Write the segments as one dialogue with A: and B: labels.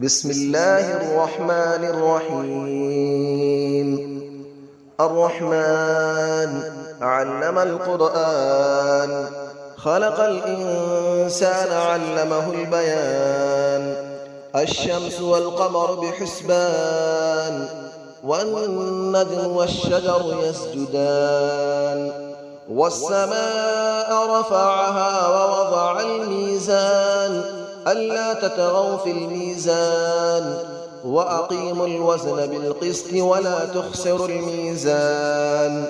A: بسم الله الرحمن الرحيم. الرحمن علم القرآن، خلق الإنسان علمه البيان. الشمس والقمر بحسبان، والنجم والشجر يسجدان. والسماء رفعها ووضع الميزان، ألا تطغوا في الميزان، وأقيموا الوزن بالقسط ولا تخسروا الميزان.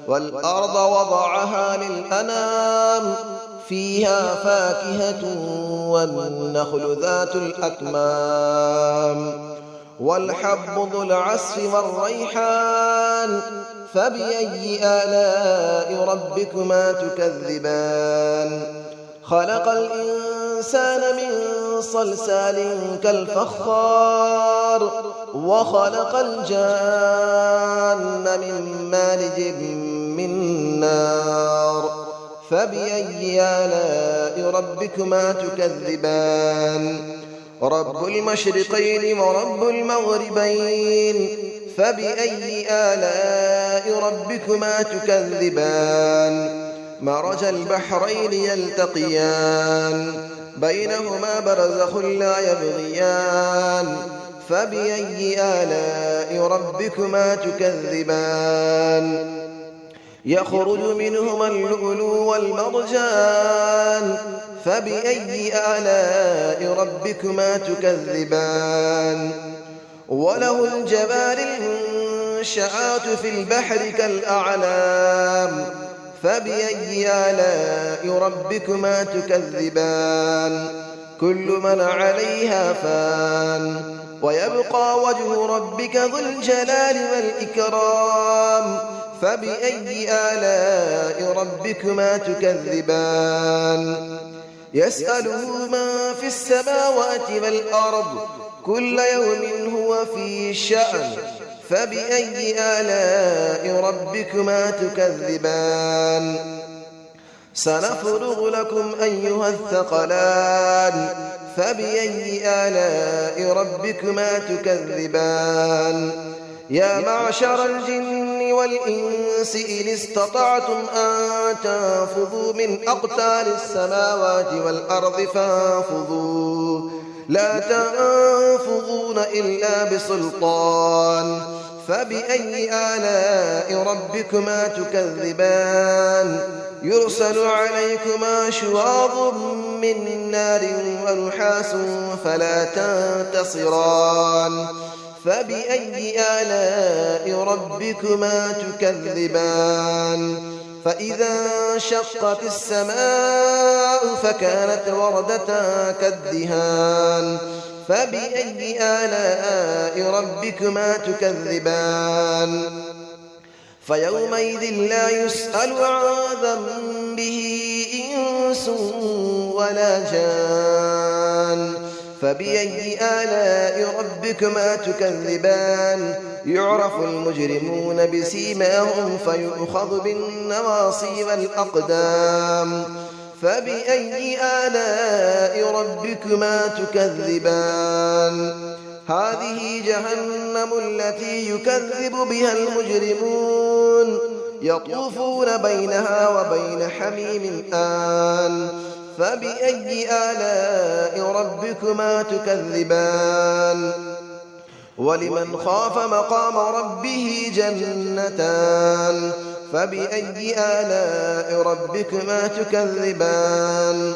A: والأرض وضعها للأنام، فيها فاكهة والنخل ذات الأكمام. والحب ذو العصف والريحان، فبأي آلاء ربكما تكذبان. خلق الإنسان من صلصال كالفخار، وخلق الجان من مارج من نار. فبأي آلاء ربكما تكذبان. رب المشرقين ورب المغربين، فبأي آلاء ربكما تكذبان. مرج البحرين يلتقيان، بينهما برزخ لا يبغيان. فبأي آلاء ربكما تكذبان. يخرج منهما اللؤلؤ والمرجان، فبأي آلاء ربكما تكذبان. وله الجوار المنشآت في البحر كالأعلام، فبأي آلاء ربكما تكذبان. كل من عليها فان، ويبقى وجه ربك ذو الجلال والإكرام. فبأي آلاء ربكما تكذبان. يسأله من في السماوات والأرض، كل يوم هو في شأن. فبأي آلاء ربكما تكذبان. سنفرغ لكم أيها الثقلان، فبأي آلاء ربكما تكذبان. يا معشر الجن والإنس إن استطعتم أن تنفذوا من أقطار السماوات والأرض فانفذوا، لا تنفذون إلا بسلطان. فبأي آلاء ربكما تكذبان. يرسل عليكما شواظ من نار ونحاس فلا تنتصران. فبأي آلاء ربكما تكذبان. فإذا انشقت السماء فكانت وردة كالدهان. فبأي آلاء ربكما تكذبان. فيومئذ لا يسأل عن ذنبه إنس ولا جان. فبأي آلاء ربكما تكذبان. يعرف المجرمون بسيماهم فيؤخذ بالنواصي والأقدام. فبأي آلاء ربكما تكذبان. هذه جهنم التي يكذب بها المجرمون، يطوفون بينها وبين حميم آن. فبأي آلاء ربكما تكذبان. ولمن خاف مقام ربه جنتان. فبأي آلاء ربكما تكذبان.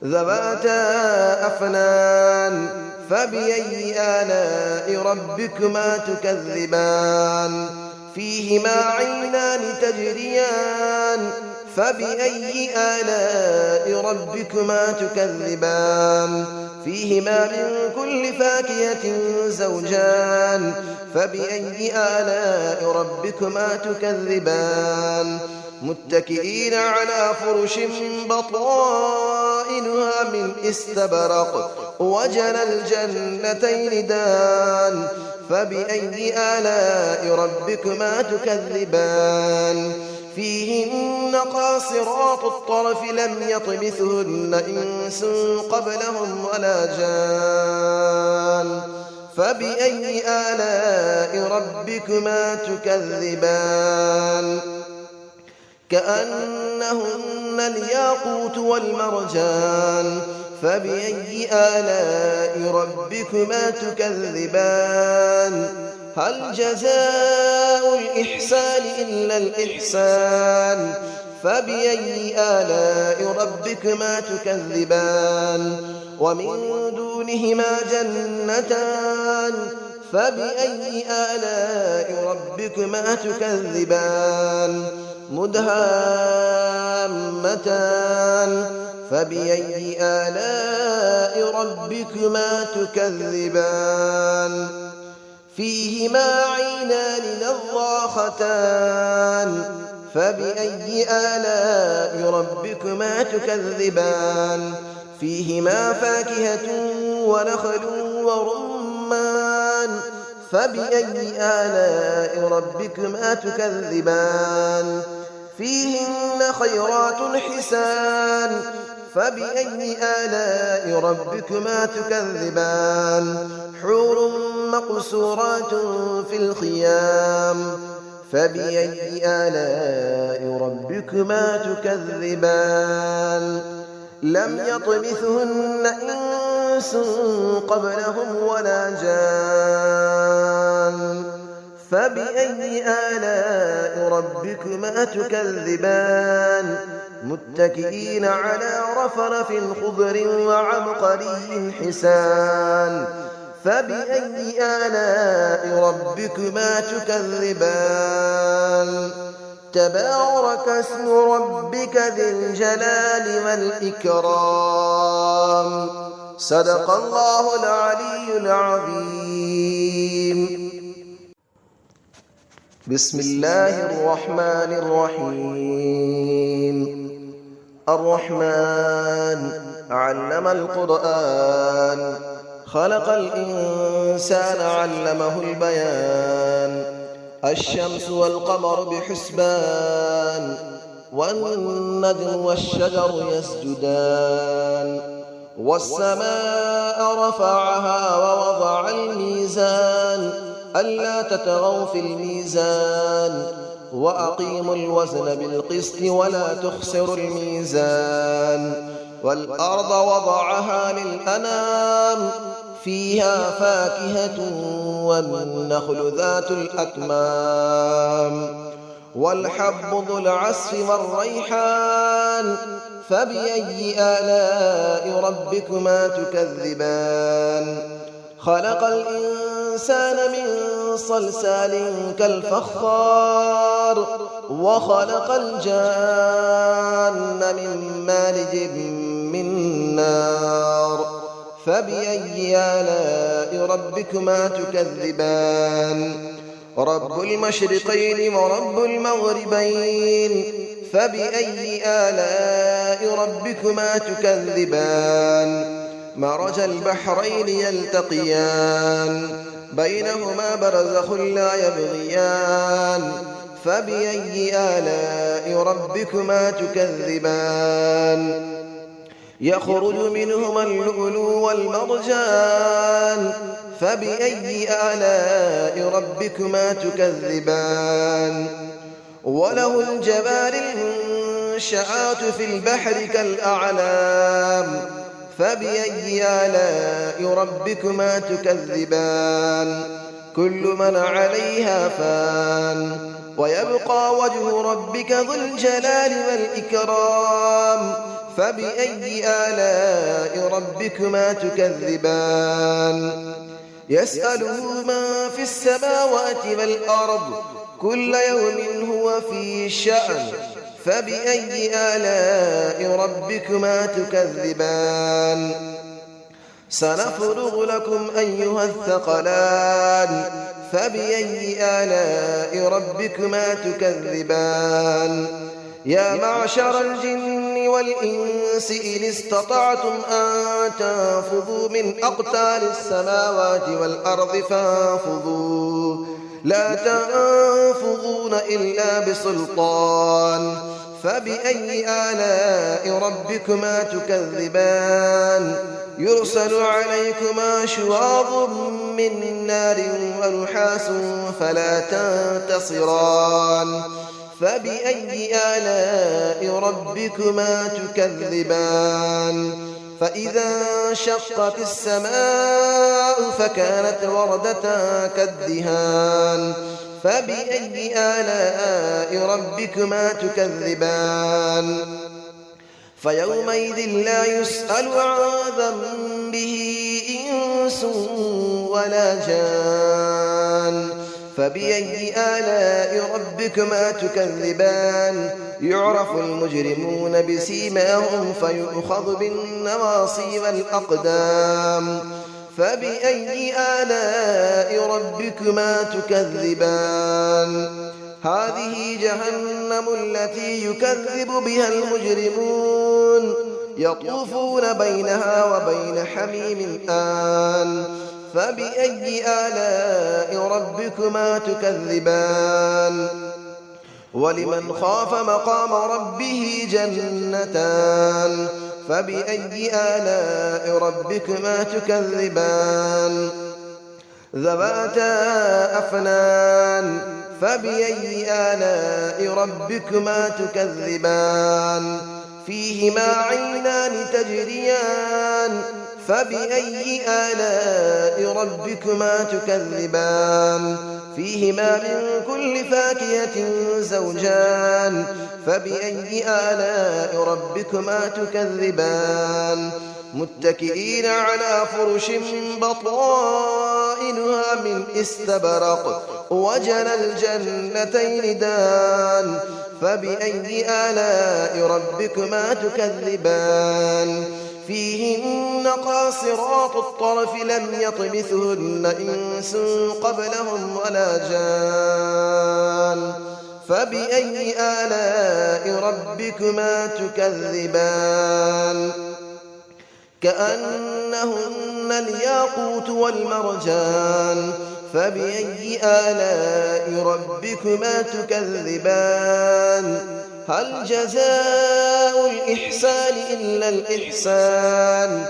A: ذواتا أفنان. فبأي آلاء ربكما تكذبان. فيهما عينان تجريان. فبأي آلاء ربكما تكذبان. فيهما من كل فاكهة زوجان. فبأي آلاء ربكما تكذبان. متكئين على فرش بطائنها من استبرق، وجنى الجنتين دان. فبأي آلاء ربكما تكذبان. فيهن قاصرات الطرف لم يطمثهن إنس قبلهم ولا جان. فبأي آلاء ربكما تكذبان كأنهن الياقوت والمرجان فبأي آلاء ربكما تكذبان هل جزاء الإحسان إلا الإحسان فبأي آلاء ربكما تكذبان ومن دونهما جنتان فبأي آلاء ربكما تكذبان مدهامتان فبأي آلاء ربكما تكذبان فيهما عينان نضاختان فبأي آلاء ربكما تكذبان فيهما فاكهة ونخل ورمان فبأي آلاء ربكما تكذبان فيهن خيرات حسان فبأي آلاء ربكما تكذبان حور مقصورات في الخيام فبأي آلاء ربكما تكذبان لم يطمثهن إنس قبلهم ولا جان فبأي آلاء ربكما تكذبان متكئين على رفرف خضر وعبقري حسان فبأي آلاء ربكما تكذبان تبارك اسم ربك ذي الجلال والإكرام صدق الله العلي العظيم بسم الله الرحمن الرحيم الرحمن علم القرآن خلق الإنسان علمه البيان الشمس والقمر بحسبان والنجم والشجر يسجدان والسماء رفعها ووضع الميزان ألا تطغوا في الميزان وأقيموا الوزن بالقسط ولا تخسروا الميزان والأرض وضعها للأنام فيها فاكهة والنخل ذات الأكمام والحب ذو العصف والريحان فبأي آلاء ربكما تكذبان خلق الإنسان من صلصال كالفخار وخلق الجان من مارج من نار فبأي آلاء ربكما تكذبان رب المشرقين ورب المغربين فبأي آلاء ربكما تكذبان مرج البحرين يلتقيان بينهما برزخ لا يبغيان فبأي آلاء ربكما تكذبان يخرج منهما اللؤلؤ والمرجان فبأي آلاء ربكما تكذبان وله الجبال المنشآت في البحر كالأعلام فبأي آلاء ربكما تكذبان كل من عليها فان ويبقى وجه ربك ذو الجلال والإكرام فبأي آلاء ربكما تكذبان يسأله من في السماوات والأرض كل يوم هو في شأن فبأي آلاء ربكما تكذبان سنفرغ لكم أيها الثقلان فبأي آلاء ربكما تكذبان يا معشر الجن والإنس إن استطعتم أن تنفذوا من أقطار السماوات والأرض فانفذوا لا تنفذون إلا بسلطان فبأي آلاء ربكما تكذبان يرسل عليكما شواظ من نار ونحاس فلا تنتصران فبأي آلاء ربكما تكذبان فإذا انشقت السماء فكانت وردة كالدهان فبأي آلاء ربكما تكذبان فيومئذ لا يسأل عن ذنبه إنس ولا جان فبأي آلاء ربكما تكذبان يعرف المجرمون بسيماهم فيؤخذ بالنواصي والأقدام فبأي آلاء ربكما تكذبان هذه جهنم التي يكذب بها المجرمون يطوفون بينها وبين حميم آن فبأي آلاء ربكما تكذبان ولمن خاف مقام ربه جنتان فبأي آلاء ربكما تكذبان ذواتا أفنان فبأي آلاء ربكما تكذبان فيهما عينان تجريان فبأي آلاء ربكما تكذبان فيهما من كل فاكهة زوجان فبأي آلاء ربكما تكذبان متكئين على فرش بطائنها من استبرق وجنى الجنتين دان فبأي آلاء ربكما تكذبان فيهن قاصرات الطرف لم يطمثهن إنس قبلهم ولا جان فبأي آلاء ربكما تكذبان كأنهن الياقوت والمرجان فبأي آلاء ربكما تكذبان هل جزاء الإحسان إلا الإحسان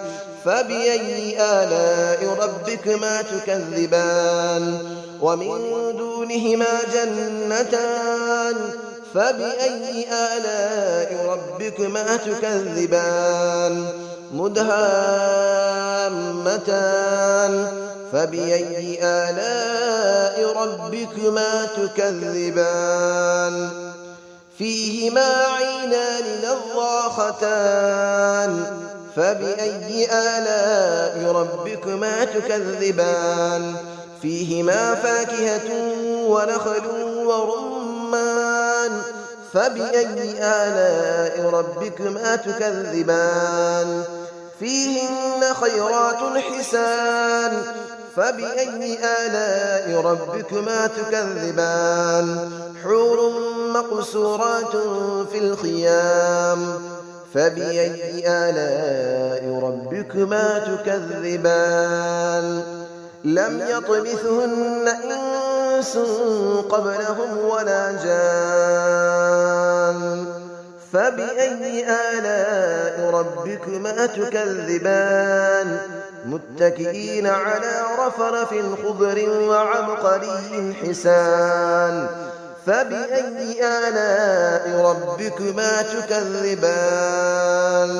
A: فبأي آلاء ربكما تكذبان ومن دونهما جنتان فبأي آلاء ربكما تكذبان مدهامتان فبأي آلاء ربكما تكذبان فيهما عينان نضاختان فبأي آلاء ربكما تكذبان فيهما فاكهة ونخل ورمان فبأي آلاء ربكما تكذبان فيهن خيرات حسان فبأي آلاء ربكما تكذبان حور مقصورات في الخيام فبأي آلاء ربكما تكذبان لم يطمثهن إنس قبلهم ولا جان فبأي آلاء ربكما تكذبان متكئين على رفرف خضر وعبقري حسان فبأي آلاء ربكما تكذبان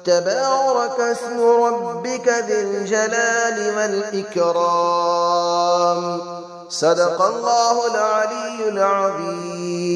A: تبارك اسم ربك ذي الجلال والإكرام صدق الله العلي العظيم.